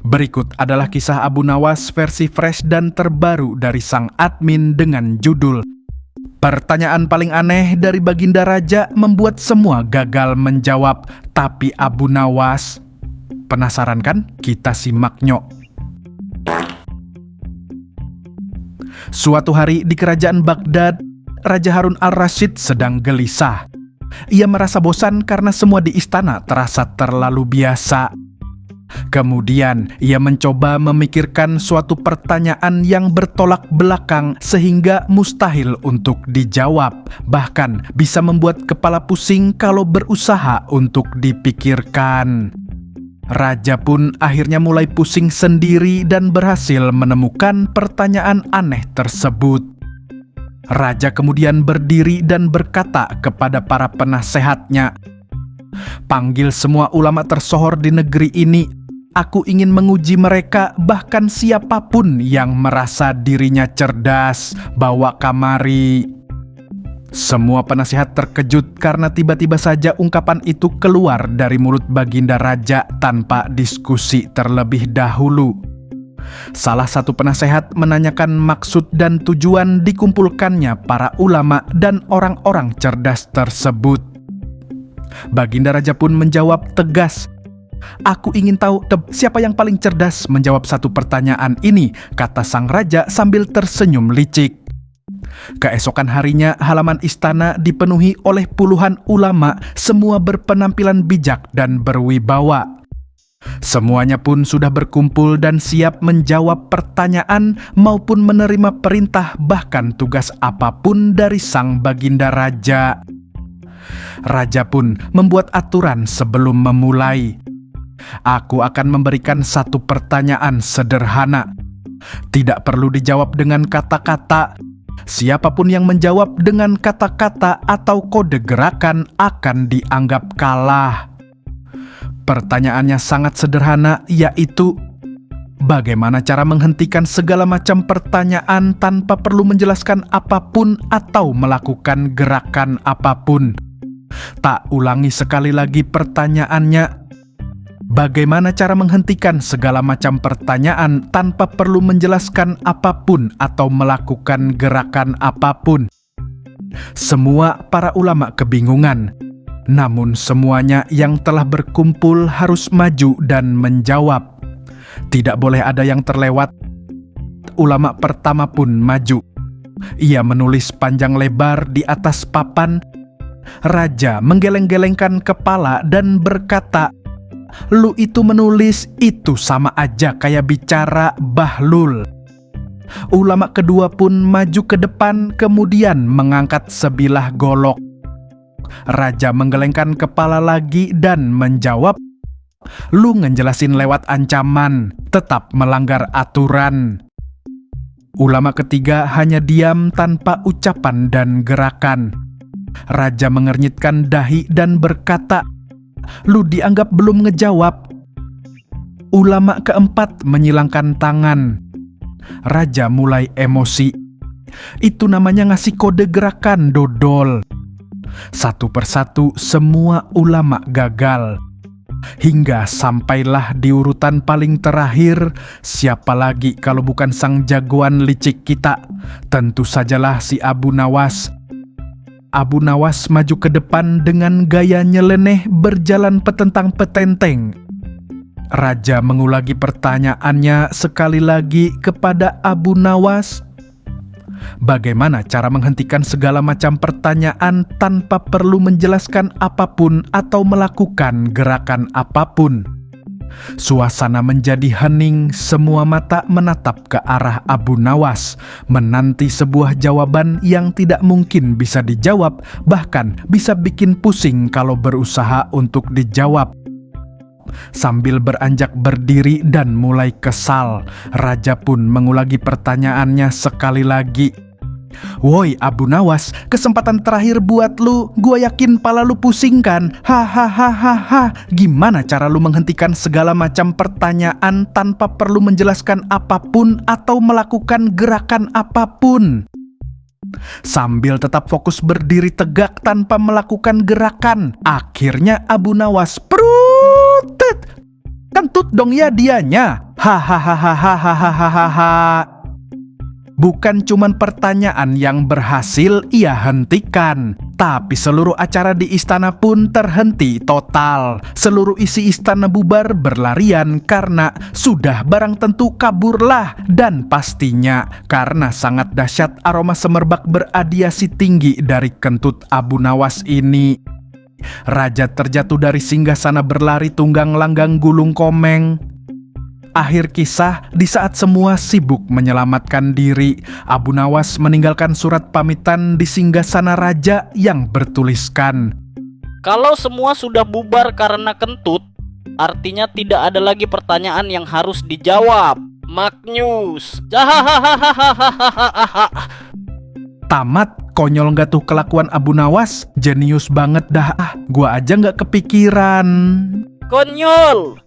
Berikut adalah kisah Abu Nawas versi fresh dan terbaru dari sang admin dengan judul "Pertanyaan paling aneh dari Baginda Raja membuat semua gagal menjawab, tapi Abu Nawas..." Penasaran kan? Kita simak nyok. Suatu hari di kerajaan Baghdad, Raja Harun al-Rasyid sedang gelisah. Ia merasa bosan karena semua di istana terasa terlalu biasa. Kemudian ia mencoba memikirkan suatu pertanyaan yang bertolak belakang sehingga mustahil untuk dijawab, bahkan bisa membuat kepala pusing kalau berusaha untuk dipikirkan. Raja pun akhirnya mulai pusing sendiri dan berhasil menemukan pertanyaan aneh tersebut. Raja kemudian berdiri dan berkata kepada para penasehatnya, "Panggil semua ulama tersohor di negeri ini. Aku ingin menguji mereka, bahkan siapapun yang merasa dirinya cerdas, bawa kamari." Semua penasihat terkejut karena tiba-tiba saja ungkapan itu keluar dari mulut Baginda Raja tanpa diskusi terlebih dahulu. Salah satu penasehat menanyakan maksud dan tujuan dikumpulkannya para ulama dan orang-orang cerdas tersebut. Baginda Raja pun menjawab tegas, "Aku ingin tahu siapa yang paling cerdas menjawab satu pertanyaan ini," kata sang raja sambil tersenyum licik. Keesokan harinya, halaman istana dipenuhi oleh puluhan ulama, semua berpenampilan bijak dan berwibawa. Semuanya pun sudah berkumpul dan siap menjawab pertanyaan maupun menerima perintah, bahkan tugas apapun dari sang Baginda Raja. Raja pun membuat aturan sebelum memulai. "Aku akan memberikan satu pertanyaan sederhana. Tidak perlu dijawab dengan kata-kata. Siapapun yang menjawab dengan kata-kata atau kode gerakan akan dianggap kalah." Pertanyaannya sangat sederhana, yaitu bagaimana cara menghentikan segala macam pertanyaan tanpa perlu menjelaskan apapun atau melakukan gerakan apapun. Tak ulangi sekali lagi pertanyaannya. Bagaimana cara menghentikan segala macam pertanyaan tanpa perlu menjelaskan apapun atau melakukan gerakan apapun? Semua para ulama kebingungan. Namun semuanya yang telah berkumpul harus maju dan menjawab. Tidak boleh ada yang terlewat. Ulama pertama pun maju. Ia menulis panjang lebar di atas papan. Raja menggeleng-gelengkan kepala dan berkata, "Lu itu menulis, itu sama aja kayak bicara, Bahlul." Ulama kedua pun maju ke depan, kemudian mengangkat sebilah golok. Raja menggelengkan kepala lagi dan menjawab, "Lu ngejelasin lewat ancaman, tetap melanggar aturan." Ulama ketiga hanya diam tanpa ucapan dan gerakan. Raja mengernyitkan dahi dan berkata, "Lu dianggap belum ngejawab." Ulama keempat menyilangkan tangan. Raja mulai emosi. "Itu namanya ngasih kode gerakan, dodol." Satu persatu semua ulama gagal. Hingga sampailah di urutan paling terakhir, siapa lagi kalau bukan sang jagoan licik kita? Tentu sajalah si Abu Nawas. Abu Nawas maju ke depan dengan gaya nyeleneh berjalan petentang petenteng. Raja mengulangi pertanyaannya sekali lagi kepada Abu Nawas. Bagaimana cara menghentikan segala macam pertanyaan tanpa perlu menjelaskan apapun atau melakukan gerakan apapun? Suasana menjadi hening, semua mata menatap ke arah Abu Nawas, menanti sebuah jawaban yang tidak mungkin bisa dijawab, bahkan bisa bikin pusing kalau berusaha untuk dijawab. Sambil beranjak berdiri dan mulai kesal, Raja pun mengulangi pertanyaannya sekali lagi. "Woi Abu Nawas, kesempatan terakhir buat lu. Gua yakin pala lu pusing kan? Hahaha. Gimana cara lu menghentikan segala macam pertanyaan tanpa perlu menjelaskan apapun atau melakukan gerakan apapun?" Sambil tetap fokus berdiri tegak tanpa melakukan gerakan, akhirnya Abu Nawas, "Prutet! Kentut dong ya dianya. Hahaha. Bukan cuman pertanyaan yang berhasil ia hentikan, tapi seluruh acara di istana pun terhenti total. Seluruh isi istana bubar berlarian karena sudah barang tentu kaburlah. Dan pastinya karena sangat dahsyat aroma semerbak beradiasi tinggi dari kentut Abu Nawas ini. Raja terjatuh dari singgasana berlari tunggang langgang gulung komeng. Akhir kisah, di saat semua sibuk menyelamatkan diri, Abu Nawas meninggalkan surat pamitan di singgasana raja yang bertuliskan, Kalau semua sudah bubar karena kentut, artinya tidak ada lagi pertanyaan yang harus dijawab. Magnus. tamat. Konyol nggak tuh kelakuan Abu Nawas? Jenius banget dah, gua aja nggak kepikiran. Konyol.